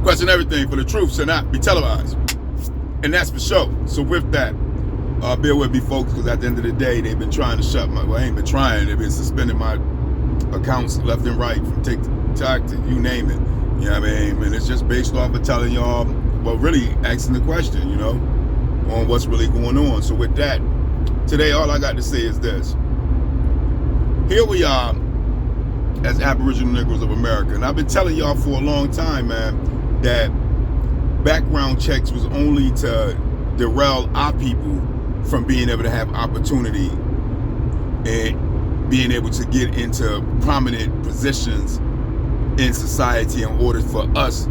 question everything, for the truth shall not be televised. And that's for sure. So with that, bear with me, folks, because at the end of the day, they've been trying to shut my, well, I ain't been trying, they've been suspending my accounts left and right from TikTok to you name it. You know what I mean? And it's just based off of telling y'all, well, really asking the question, you know, on what's really going on. So with that, today, all I got to say is this. Here we are as Aboriginal Negroes of America. And I've been telling y'all for a long time, man, that background checks was only to derail our people from being able to have opportunity and being able to get into prominent positions in society in order for us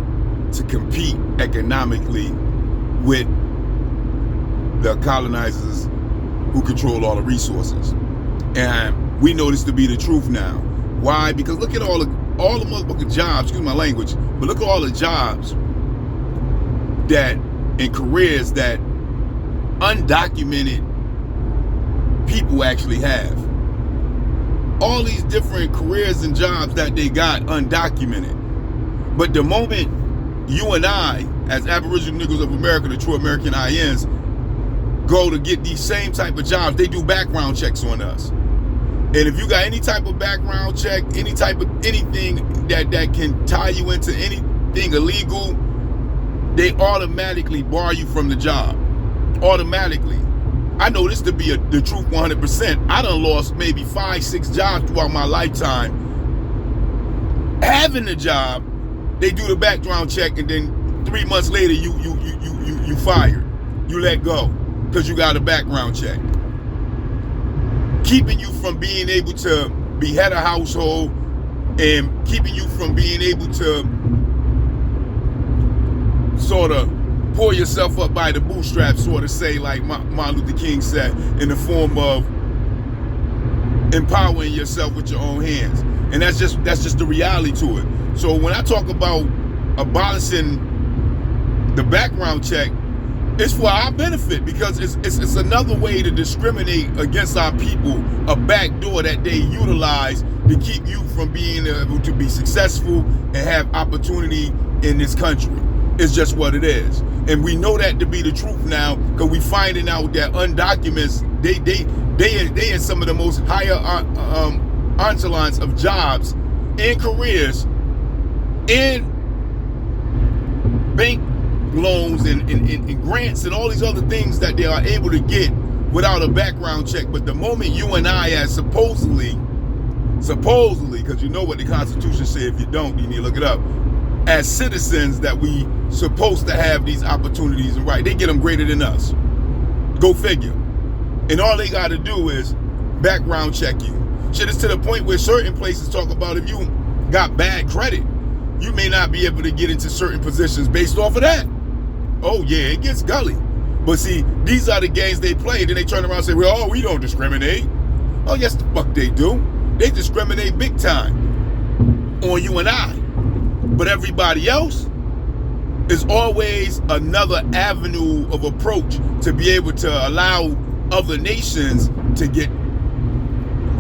to compete economically with the colonizers who control all the resources. And we know this to be the truth now. Why? Because look at all the motherfucking jobs, excuse my language, but look at all the jobs that and careers that undocumented people actually have. All these different careers and jobs that they got undocumented. But the moment you and I, as Aboriginal Negroes of America, the true American INs, go to get these same type of jobs, they do background checks on us. And if you got any type of background check, any type of anything that can tie you into anything illegal, they automatically bar you from the job. Automatically. I know this to be the truth 100%. I done lost maybe 5-6 jobs throughout my lifetime. Having the job, they do the background check, and then 3 months later you fired. You let go because you got a background check. Keeping you from being able to be head of household and keeping you from being able to sort of pull yourself up by the bootstraps, sort of say, like Martin Luther King said, in the form of empowering yourself with your own hands. And that's just the reality to it. So when I talk about abolishing the background check, it's for our benefit, because it's another way to discriminate against our people, a back door that they utilize to keep you from being able to be successful and have opportunity in this country. It's just what it is. And we know that to be the truth now, because we finding out that undocumented, they in some of the most higher echelons of jobs and careers in bank loans and grants and all these other things that they are able to get without a background check. But the moment you and I, as supposedly, because you know what the Constitution says, if you don't, you need to look it up, as citizens, that we supposed to have these opportunities and right, they get them greater than us. Go figure. And all they got to do is background check you. Shit, it's to the point where certain places talk about if you got bad credit, you may not be able to get into certain positions based off of that. Oh yeah, it gets gully. But see, these are the games they play. Then they turn around and say, well, oh, we don't discriminate. Oh, yes, the fuck they do. They discriminate big time on you and I. But everybody else is always another avenue of approach to be able to allow other nations to get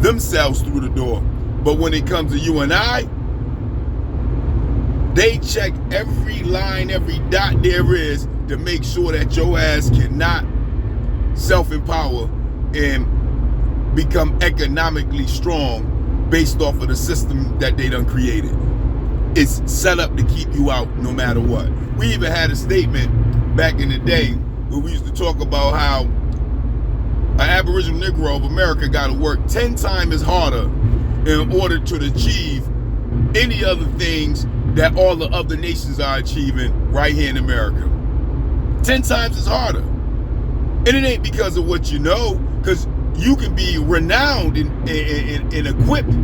themselves through the door. But when it comes to you and I, they check every line, every dot there is to make sure that your ass cannot self-empower and become economically strong based off of the system that they done created. It's set up to keep you out no matter what. We even had a statement back in the day where we used to talk about how an Aboriginal Negro of America got to work 10 times as harder in order to achieve any other things that all the other nations are achieving right here in America. 10 times as harder. And it ain't because of what you know, because you can be renowned and equipped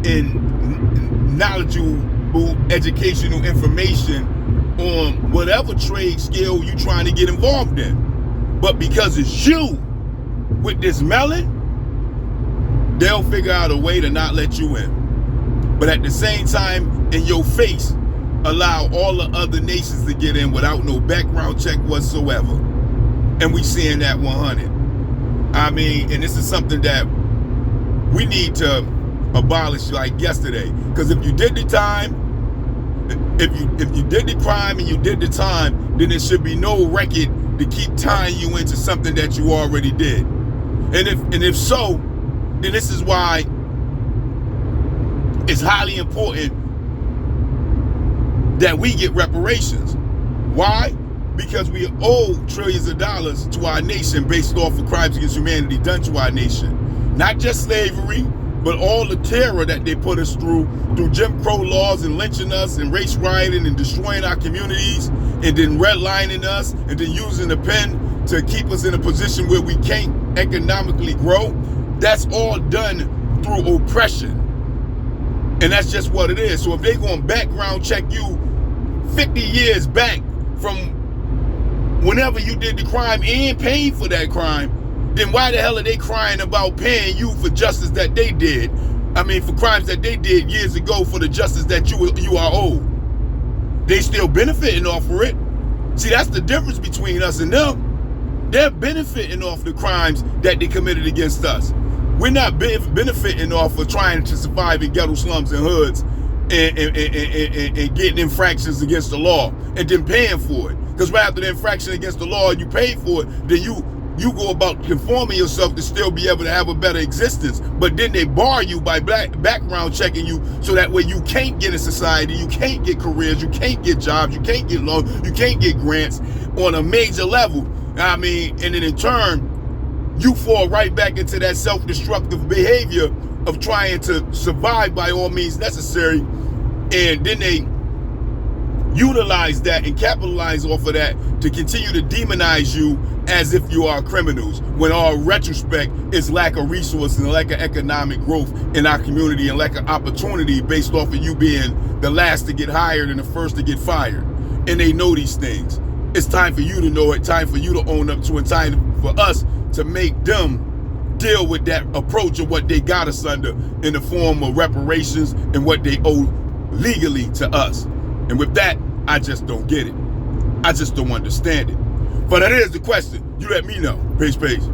in knowledgeable educational information on whatever trade skill you're trying to get involved in. But because it's you with this melon, they'll figure out a way to not let you in. But at the same time, in your face, allow all the other nations to get in without no background check whatsoever. And we seeing that 100. I mean, and this is something that we need to abolish like yesterday. Because if you did the time, If you did the crime and you did the time, then there should be no record to keep tying you into something that you already did. And if so, then this is why it's highly important that we get reparations. Why? Because we owe trillions of dollars to our nation based off of crimes against humanity done to our nation. Not just slavery, but all the terror that they put us through Jim Crow laws and lynching us and race rioting and destroying our communities and then redlining us and then using the pen to keep us in a position where we can't economically grow. That's all done through oppression. And that's just what it is. So if they're going to background check you 50 years back from whenever you did the crime and paid for that crime, then why the hell are they crying about paying you for justice that they did? I mean, for crimes that they did years ago for the justice that you are owed. They still benefiting off of it. See, that's the difference between us and them. They're benefiting off the crimes that they committed against us. We're not benefiting off of trying to survive in ghetto slums and hoods and getting infractions against the law and then paying for it. Because right after the infraction against the law and you pay for it, then you go about conforming yourself to still be able to have a better existence. But then they bar you by background checking you so that way you can't get in society, you can't get careers, you can't get jobs, you can't get loans, you can't get grants on a major level. I mean, and then in turn, you fall right back into that self-destructive behavior of trying to survive by all means necessary. And then they utilize that and capitalize off of that to continue to demonize you as if you are criminals, when all retrospect is lack of resources and lack of economic growth in our community and lack of opportunity based off of you being the last to get hired and the first to get fired. And they know these things. It's time for you to know it, time for you to own up to it, time for us to make them deal with that approach of what they got us under in the form of reparations and what they owe legally to us. And with that, I just don't get it. I just don't understand it. But that is the question. You let me know. Peace, peace.